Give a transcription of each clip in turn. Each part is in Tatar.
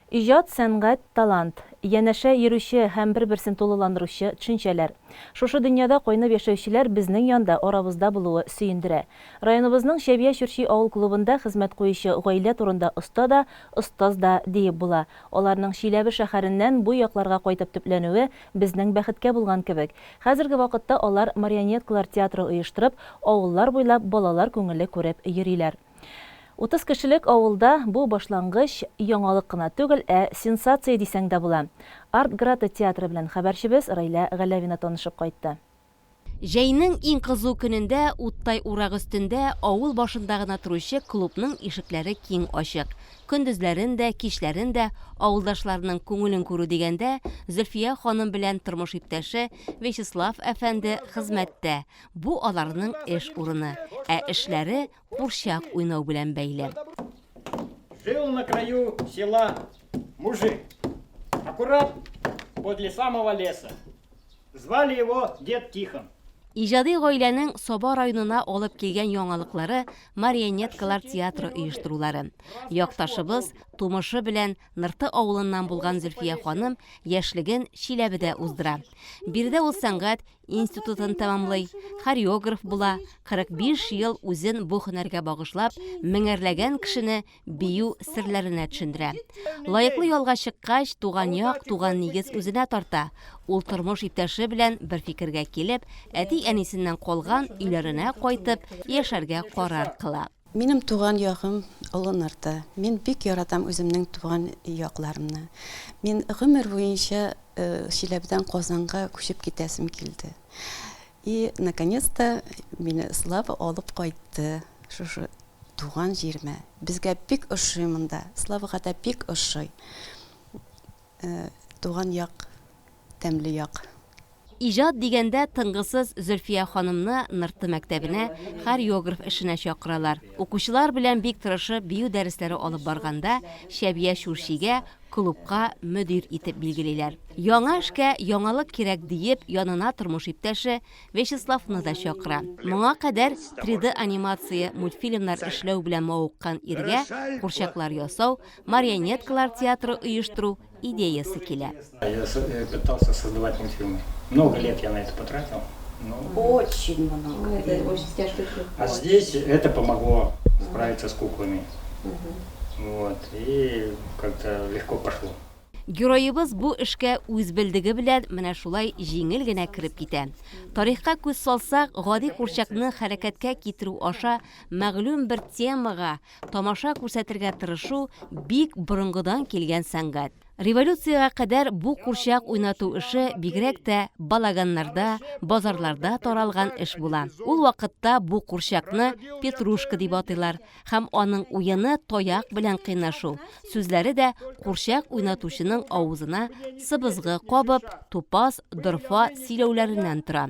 Ижад, сәнгать, талант, янәшә йөрүче һәм бер-берсен тулыландыручы төшенчәләр. Шушы дөньяда кайнап яшәүчеләр безнең янда, арабызда булуы сөендерә. Районыбызның Шәбия Чүрчи авыл клубында хезмәт куючы гаилә турында оста да, остаз да диеп була. Аларның Чиләбе шәһәреннән бу якларга кайтып төпләнүе безнең бәхеткә булган кебек. Хәзерге вакытта алар марионеткалар театры оештырып, авыллар буйлап балалар күңеле күреп йөриләр. 30 кешелек авылда бу башлангыч яңалык кына түгел, сенсация дисәң дә була. Арт Грата театры белән хәбәрчебез Райла Галәвина танышып кайтты. Җәйнең иң кызу көнендә уттай урак өстендә авыл башында гына торучы клубның ишекләре киң ачык. Көндезләрен дә, кичләрен дә авылдашларның күңелен күрү дигәндә Зөлфия ханым белән тормыш иптәше Вячеслав әфәнде хезмәттә. Бу аларның эш урыны, эшләре курчак уйнау белән бәйле. Жил на краю села мужик, аккурат подле самого леса. Звали его Дед Тихон. Иҗади гаиләнең Саба районына алып килгән яңалыклары марионеткалар театры оештырулары. Якташыбыз тумышы белән Нырты авылыннан булган Зөлфия ханым яшьлеген Чиләбедә уздыра. Биредә ул сәнгать институтын тәмамлый, хореограф була, 45 ел үзен бу һөнәргә багышлап, меңәрләгән кешене бию серләренә төшендерә. Лаеклы ялга чыккач, туган як, туган нигез үзенә тарта. Ул тормыш иптәше белән бер фикергә килеп, әти-әнисеннән калган өйләренә кайтып, яшәргә карар кыла. Минем туган ягым Олы Нырты. Мин бик яратам үземнең туган якларымны. Мин гомер буенча Чиләбедән Казанга күчеп китәсем килде. И наконец-то мине Слава алып кайтты. Шушы туган җирмә. Безгә бик ошый монда. Славага да бик ошый. Туган як, тәмле як. Иҗат дигәндә тынгысыз Зөлфия ханымны Нырты мәктәбенә хореограф эшенә чакыралар. Укучылар белән бик тырышып бию дәресләре алып барганда Шәбия Чүрчигә клубка мөдир итеп билгелиләр. Яңа эшкә яңалык кирәк диеп, янына тормыш иптәше Вячеславны да чакыра. Моңа кадәр 3D анимация мультфильмнар эшләү белән мавыккан иргә курчаклар ясау, марионеткалар театры оештыру идеясы килә. Я пытался создавать мультфильмы. Много лет я на это потратил. Очень много. Это очень тяжко. А здесь это помогло справиться с куклами. Вот. И как-то легко пошло. Героебыз бу эшкә үз белдеге белән менә шулай җиңел генә кереп китә. Тарихка күз салсак, гади курчакны хәрәкәткә китерү аша мәгълүм бер темага тамаша күрсәтергә тырышу бик борынгыдан килгән сәнгать. Революцияга кадәр бу курчак уйнату эше бигрәк тә балаганнарда, базарларда таралган эш була. Ул вакытта бу курчакны петрушка дип атыйлар һәм аның уены таяк белән кыйнашу. Сүзләре дә курчак уйнатучының авызына сыбызгы кабып, тупас, дорфа сөйләүләреннән тора.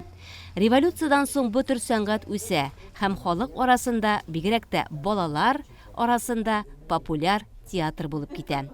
Революциядан соң бу төр сәнгать үсә һәм халык арасында, бигрәк тә балалар арасында популяр театр булып китә.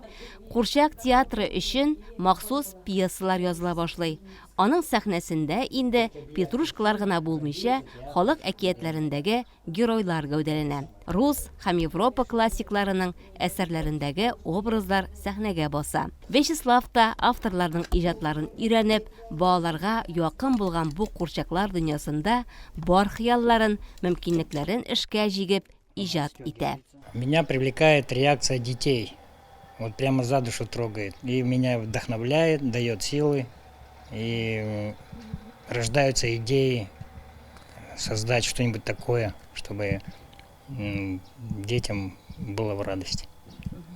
Курчак театры өчен махсус пьесалар языла башлый. Аның сәхнәсендә инде петрушкалар гына булмыйча, халык әкиятләрендәге геройлар гәүдәләнә. Рус һәм Европа классикларының әсәрләрендәге образлар сәхнәгә баса. Вячеслав та авторларның иҗатларын өйрәнеп, балаларга якын булган бу курчаклар дөньясында бар хыялларын, мөмкинлекләрен эшкә җигеп иҗат итә. Меня привлекает реакция детей. Вот прямо за душу трогает. И меня вдохновляет, дает силы. И рождаются идеи создать что-нибудь такое, чтобы детям было в радости.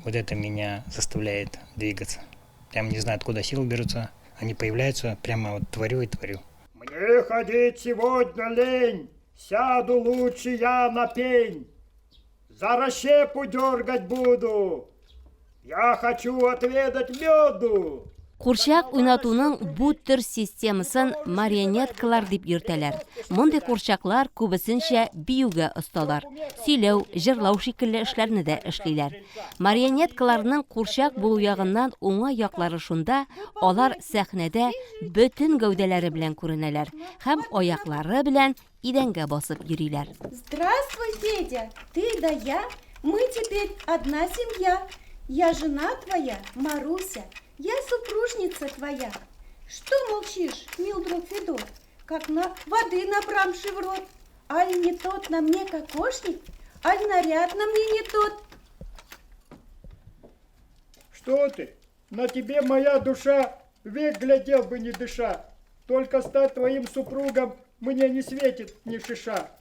Вот это меня заставляет двигаться. Прям не знаю, откуда силы берутся. Они появляются, прямо вот творю и творю. Мне ходить сегодня лень, сяду лучше я на пень. За расщепу дергать буду. Я хочу отведать меду. Курчак уйнатуның бу төр системасын марионеткалар дип йөртәләр. Мондый курчаклар күбесенчә биюгә осталар. Сөйләү, җырлау шикелле эшләрне дә эшлиләр. Марионеткаларның курчак булу ягыннан уңай яклары шунда, алар сәхнәдә бөтен гәүдәләре белән күренәләр һәм аяклары белән идәнгә басып йөриләр. Здравствуй, Федя! Ты да я, мы теперь одна семья. Я жена твоя, Маруся, я супружница твоя. Что молчишь, мил друг Федот, как на воды набрамши в рот? Аль не тот на мне кокошник, аль наряд на мне не тот? Что ты? На тебе моя душа век глядел бы не дыша. Только стать твоим супругом мне не светит ни шиша.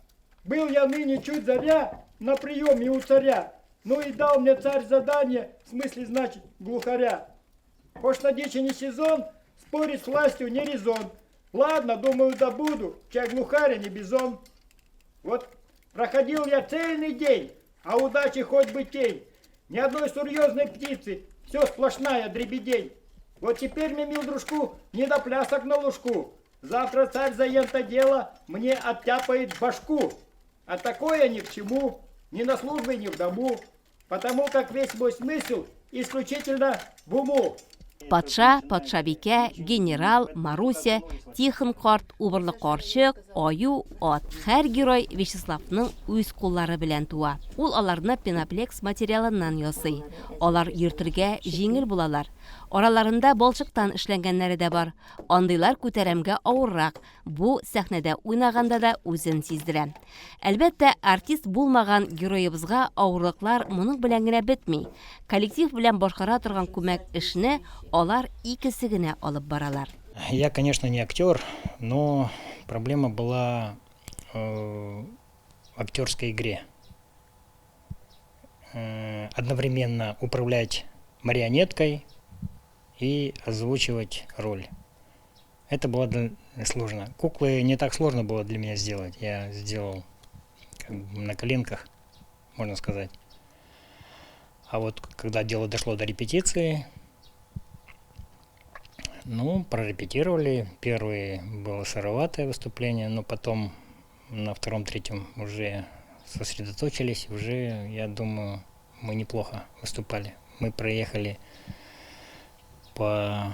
Был я ныне чуть заря на приеме у царя. Ну и дал мне царь задание, в смысле, значит, глухаря. Хошь на дичи не сезон, спорить с властью не резон. Ладно, думаю, добуду, чай глухаря не бизон. Вот проходил я цельный день, а удачи хоть бы тень. Ни одной серьезной птицы, все сплошная дребедень. Вот теперь мне, мил дружку, не до плясок на лужку. Завтра царь за ента дело мне оттяпает башку. А такое ни к чему, ни на службе, ни в дому. Потому как весь мой смысл исключительно в уму. Патша, патшабике, генерал, Маруся, Тихон карт, убырлы карчык, аю, ат. Һәр герой Вячеславның үз куллары белән туа. Ул аларны пеноплекс материалыннан ясый. Алар йөртергә җиңел булалар. Араларында балчыктан эшләнгәннәре дә бар. Андыйлар күтәрәмгә авыррак. Бу сәхнәдә уйнаганда да үзен сиздерә. Әлбәттә, артист булмаган героебызга авырлыклар моның белән генә бетми. Коллектив белән башкара торган күмәк эшне алар икесе генә алып баралар. Я, конечно, не актер, но проблема была в актерской игре. Одновременно управлять марионеткой и озвучивать роль. Это было сложно. Куклы не так сложно было для меня сделать. Я сделал как бы на коленках, можно сказать. А вот когда дело дошло до репетиции, прорепетировали. Первое было сыроватое выступление, но потом на втором-третьем уже сосредоточились. Уже, я думаю, мы неплохо выступали. Мы проехали по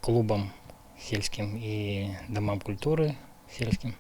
клубам сельским и домам культуры сельским.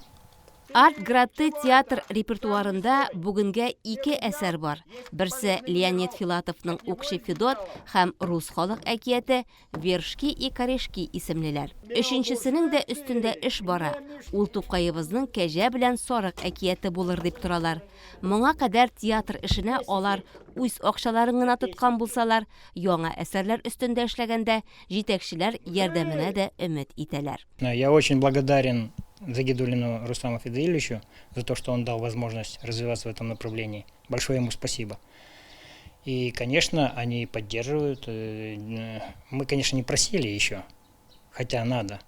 Артградты театр репертуарында бүгенгә 2 әсәр бар. Берсе Леонид Филатовның Укшы Федот һәм рус халык әкияте Вершки и Корешки исемлеләр. Өченчесенең дә өстендә эш бара. Ул Тукаебызның Кәҗә белән Сарык әкияте булыр дип торалар. Моңа кадәр театр эшенә алар үз акчаларын гына тоткан булсалар, яңа әсәрләр өстендә эшләгәндә җитәкчеләр ярдәменә дә өмет итәләр. Я очень благодарен Загидуллину Рустаму Федоилевичу за то, что он дал возможность развиваться в этом направлении. Большое ему спасибо. И, конечно, они поддерживают. Мы, конечно, не просили еще, хотя надо.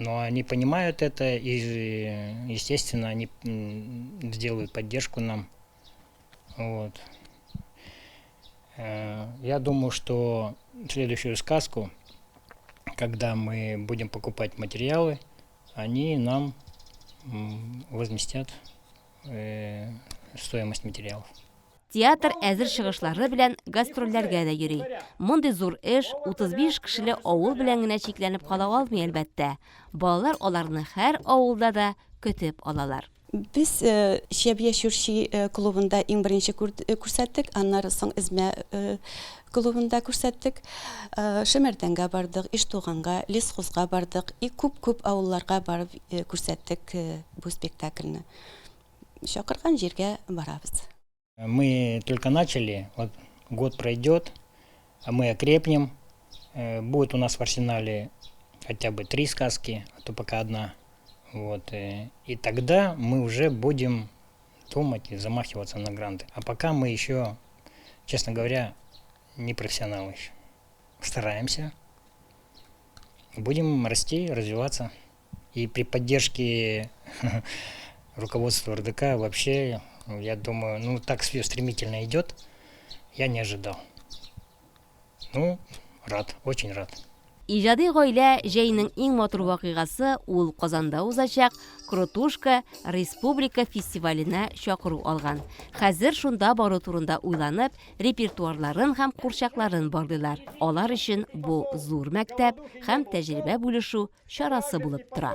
Но они понимают это и, естественно, они сделают поддержку нам. Вот. Я думаю, что следующую сказку, когда мы будем покупать материалы, они нам возместят стоимость материалов. Театр әзер чыгышлары белән гастрольләргә дә йөри. Мондый зур эш 35 кешеле авыл белән генә чикләнеп кала алмый әлбәттә. Балалар аларны һәр авылда да көтеп алалар. Biz Şebiye Şürşi klubunda en birinci күрсәттек, аннары соң Измә клубында күрсәттек. Шемердәнгә бардык, Иштуганга, Лесхозга бардык, и күп авылларга барып күрсәттек бу спектакльне. Шакырган җиргә барабыз. Мы только начали, вот год пройдет, а мы окрепнем. Будет у нас в арсенале хотя бы 3 сказки, а то пока одна. Вот, и тогда мы уже будем думать и замахиваться на гранты. А пока мы еще, честно говоря, не профессионалы еще. Стараемся. Будем расти, развиваться. И при поддержке руководства РДК вообще, я думаю, так все стремительно идет, я не ожидал. Рад, очень рад. Иҗади гаилә җәйнең иң матур вакыйгасы ул Казанда узачак Крутушка Республика фестиваленә чакыру алган. Хәзер шунда бару турында уйланып, репертуарларын һәм курчакларын барлыйлар. Алар өчен бу зур мәктәп һәм тәҗрибә бүлешү чарасы булып тора.